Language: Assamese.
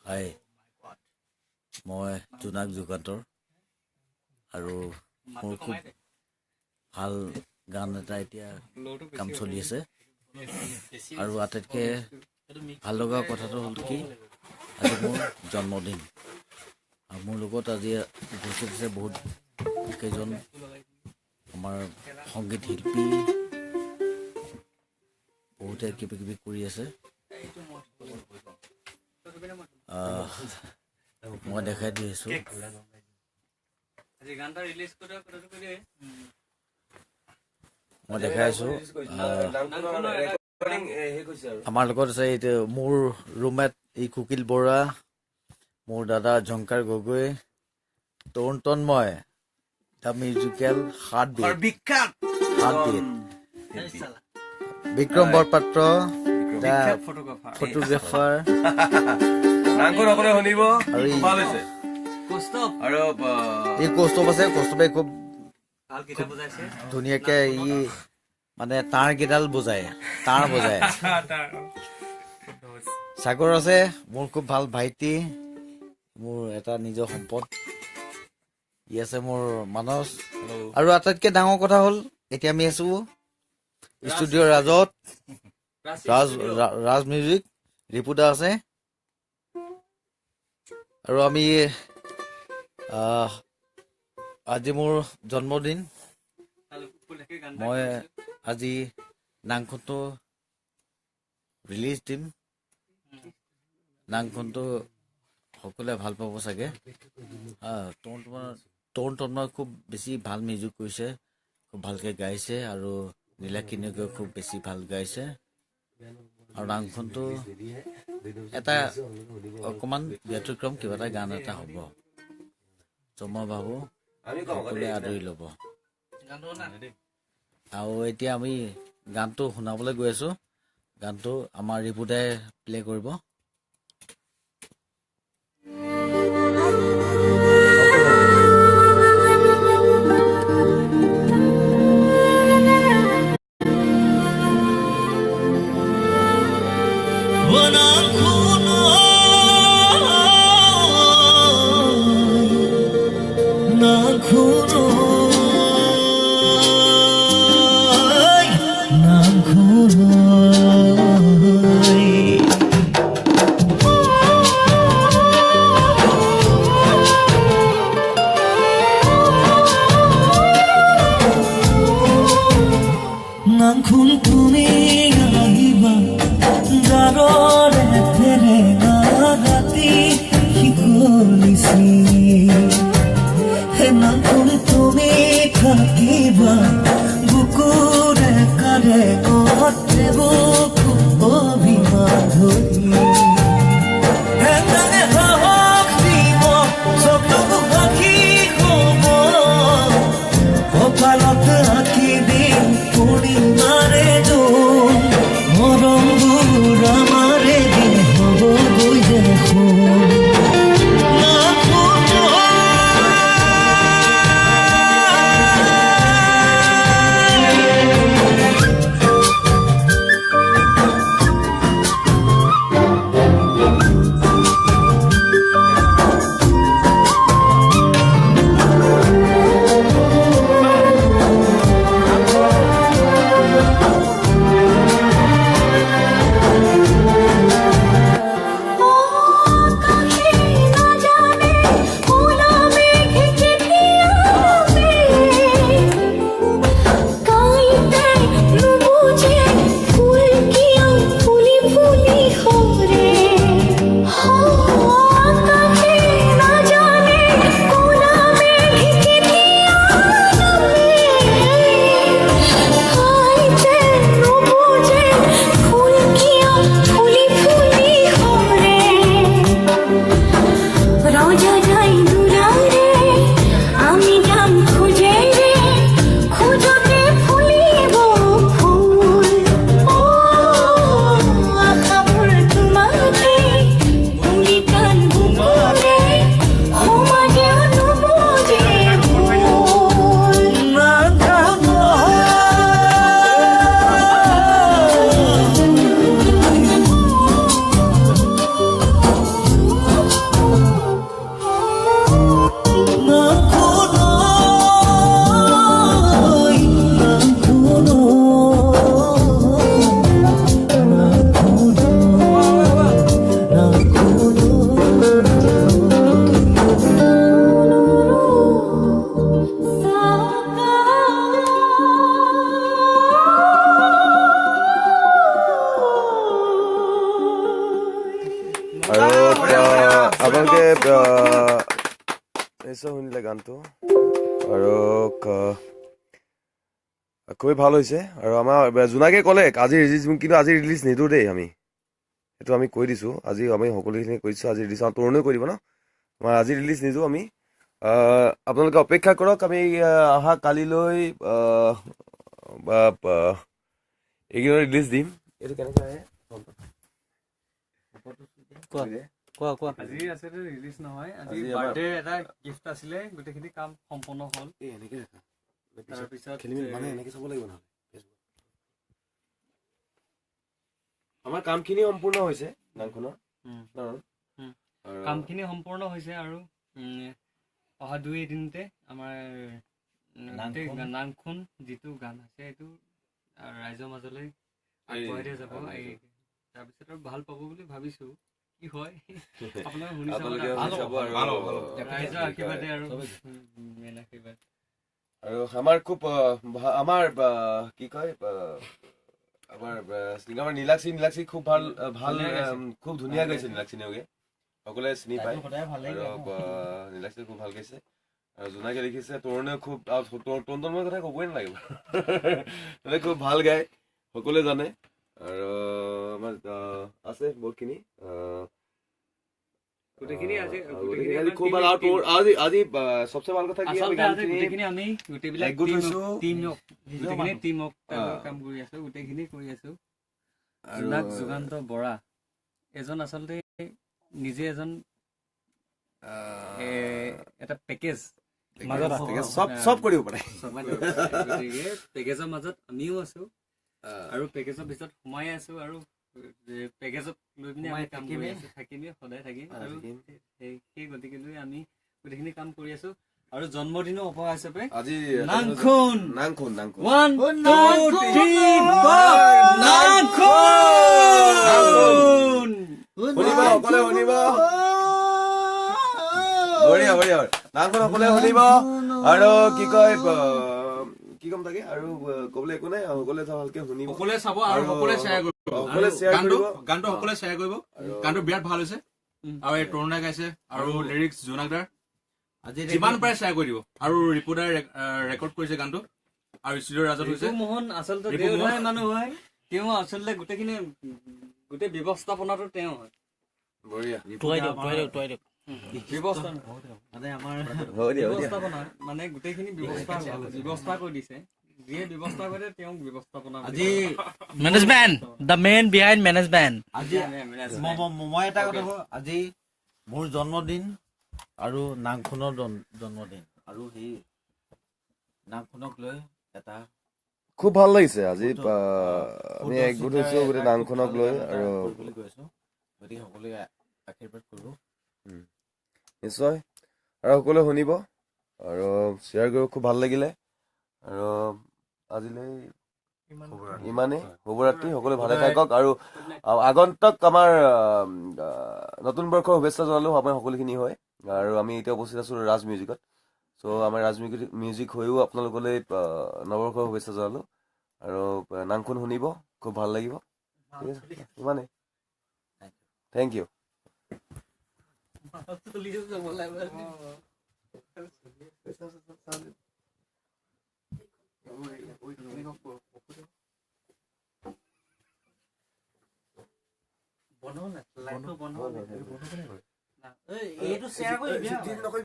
হাই মই জোনাক যুগান্তৰ আৰু মোৰ খুব ভাল গান এটা এতিয়া কাম চলি আছে আৰু আটাইতকৈ ভাল লগা কথাটো হ'ল কি আজি মোৰ জন্মদিন আৰু মোৰ লগত আজি উপস্থিত আছে বহুত কেইজন আমাৰ সংগীত শিল্পী বহুতে কিবা কিবি কৰি আছে মই দেখাই দি আছো মই দেখাই আছো আমাৰ লগত আছে এইটো মোৰ ৰুমমেট এই কুকিল বৰা মোৰ দাদা Jhankar Gogoi Tarun Tanmoy the musical heartbeat Bikram Borpatra the photographer এই কৌস্তৱ আছে কৌস্তৱে খুব ধুনীয়াকে ই মানে তাঁৰ কেইডাল বজায় সাগৰ আছে মোৰ খুব ভাল ভাইটি মোৰ এটা নিজৰ সম্পদ ই আছে মোৰ মানস আৰু আটাইতকৈ ডাঙৰ কথা হ'ল এতিয়া আমি আছো ষ্টুডিঅ' ৰাজত ৰাজ মিউজিক ৰিপুদা আছে আৰু আমি আজি মোৰ জন্মদিন মই আজি নামখনটো ৰিলিজ দিম নামখনটো সকলোৱে ভাল পাব চাগে তৰুণ তন্ময় খুব বেছি ভাল মিউজিক কৰিছে খুব ভালকৈ গাইছে আৰু নীলাক্ষীনিয়েও খুব বেছি ভাল গাইছে আৰু নামখনটো এটা অকণমান ব্যতিক্ৰম কিবা এটা গান এটা হ'ব মই ভাবোঁ সকলোৱে আদৰি ল'ব আৰু এতিয়া আমি গানটো শুনাবলৈ গৈ আছোঁ গানটো আমাৰ ৰিপুদাই প্লে কৰিব আৰু আপোনালোকে নিশ্চয় শুনিলে গানটো আৰু খুবেই ভাল হৈছে আৰু আমাৰ জোনাকে ক'লে আজি ৰিলিজ কিন্তু আজি ৰিলিজ নিদিওঁ দেই আমি সেইটো আমি কৈ দিছোঁ আজি আমি সকলোখিনি কৈছোঁ আজি ৰিলিজ তৰুণেও কৈ দিব ন আমাৰ আজি ৰিলিজ নিদিওঁ আমি আপোনালোকে অপেক্ষা কৰক আমি অহা কালিলৈ বা এইকেইদিনত ৰিলিজ দিম এইটো কেনেকৈ আহে কোৱা আজি আছিলে ৰিলিজ নহয় আজি বাৰ্থডে এটা গিফ্ট আছিলে গোটেইখিনি কাম সম্পূৰ্ণ হ'ল এনেকৈ ৰাখা তাৰপিছত মানে এনেকৈ চাব লাগিব নহ'লে আমাৰ কামখিনি সম্পূৰ্ণ হৈছে গানখনৰ কামখিনি সম্পূৰ্ণ হৈছে আৰু অহা 2 এদিনতে আমাৰ নামখন যিটো গান আছে সেইটো ৰাইজৰ মাজলৈ আগবঢ়াই দিয়া যাব তাৰপিছত আৰু ভাল পাব বুলি ভাবিছো কি হয় আপোনালোকে শুনি চাব ৰাইজৰ আশীৰ্বাদে আৰু মেইন আশীৰ্বাদ আৰু আমাৰ খুব আমাৰ কি কয় আমাৰ আমাৰ নীলাক্ষী খুব ভাল খুব ধুনীয়া গাইছে নীলাক্ষী নেওগে সকলোৱে চিনি পায় আৰু নীলাক্ষী খুব ভাল গাইছে আৰু জোনাকে লিখিছে তৰুণেও খুব তৰুণৰ কথা ক'বই নালাগিব তেনে খুব ভাল গায় সকলোৱে জানে আৰু আমাৰ আছে বহুতখিনি খুব ভাল আজি সবচে ভাল কথা কি আমি গোটেইবিলাক টিমক কাম কৰি আছো গোটেইখিনি কৰি আছো জোনাক যুগান্ত বৰা এজন আচলতে নিজে এজন এটা পেকেজ চব কৰিব পাৰে পেকেজৰ মাজত আমিও আছো আৰু পেকেজৰ ভিতৰত সোমাই আছো আৰু পেকেজত লৈ পিনে আমি কাম কৰি আছো থাকিমেই সদায় থাকিম আৰু সেই গতিকে লৈ আমি গোটেইখিনি কাম কৰি আছো আৰু জন্মদিনৰ উপহাৰ হিচাপে আজি নাংখুন সকলোৱে শুনিব আৰু কি কয় কি কম তাকে আৰু কবলৈ একো নাই সকলোৱে ভালকে শুনিব সকলোৱে চাব আৰু সকলোৱে শ্বেয়াৰ কৰিব গানটো সকলোৱে শ্বেয়াৰ কৰিব গানটো বিৰাট ভাল হৈছে আৰু এই তৰুণে গাইছে আৰু লিৰিক্স জোনাকদাৰ যিমান পাৰে শ্বেয়াৰ কৰি দিব আৰু ৰিপৰ্টাৰ ৰেকৰ্ড কৰিছে গানটো আৰু ষ্টুডিঅ' ৰাজত হৈছে মোহন আচলতে দেউধাই মানুহ হয় তেওঁ আচলতে গোটেই ব্যৱস্থাপনাটো তেওঁ হয় মানে গোটেইখিনি ব্যৱস্থা কৰি দিছে যিয়ে ব্যৱস্থা কৰে তেওঁক ব্যৱস্থাপনা আজি management the main behind management আজি মই এটা কথা কওঁ আজি মোৰ জন্মদিন আৰু নাংখনৰ জন্মদিন আৰু সেই নাংখনক লৈ এটা খুব ভাল লাগিছে আজি আমি একগোট হৈছো গোটেই নামখনক লৈ আৰু গৈছো গতিকে সকলোৱে আশীৰ্বাদ কৰিব নিশ্চয় আৰু সকলোৱে শুনিব আৰু শ্বেয়াৰ কৰিব খুব ভাল লাগিলে আৰু আজিলৈ ইমানেই শুভৰাত্ৰি সকলোৱে ভালে থাকক আৰু আগন্তুক আমাৰ নতুন বৰ্ষৰ শুভেচ্ছা জনালো আমাৰ সকলোখিনি হয় আৰু আমি এতিয়া উপস্থিত আছো ৰাজ মিউজিকত চ' আমাৰ ৰাজ মিউজিক হৈও আপোনালোকলৈ নৱবৰ্ষৰ শুভেচ্ছা জনালো আৰু নামখন শুনিব খুব ভাল লাগিব ঠিক আছে ইমানেই থেংক ইউ এইটো শ্বেয়াৰ কৰি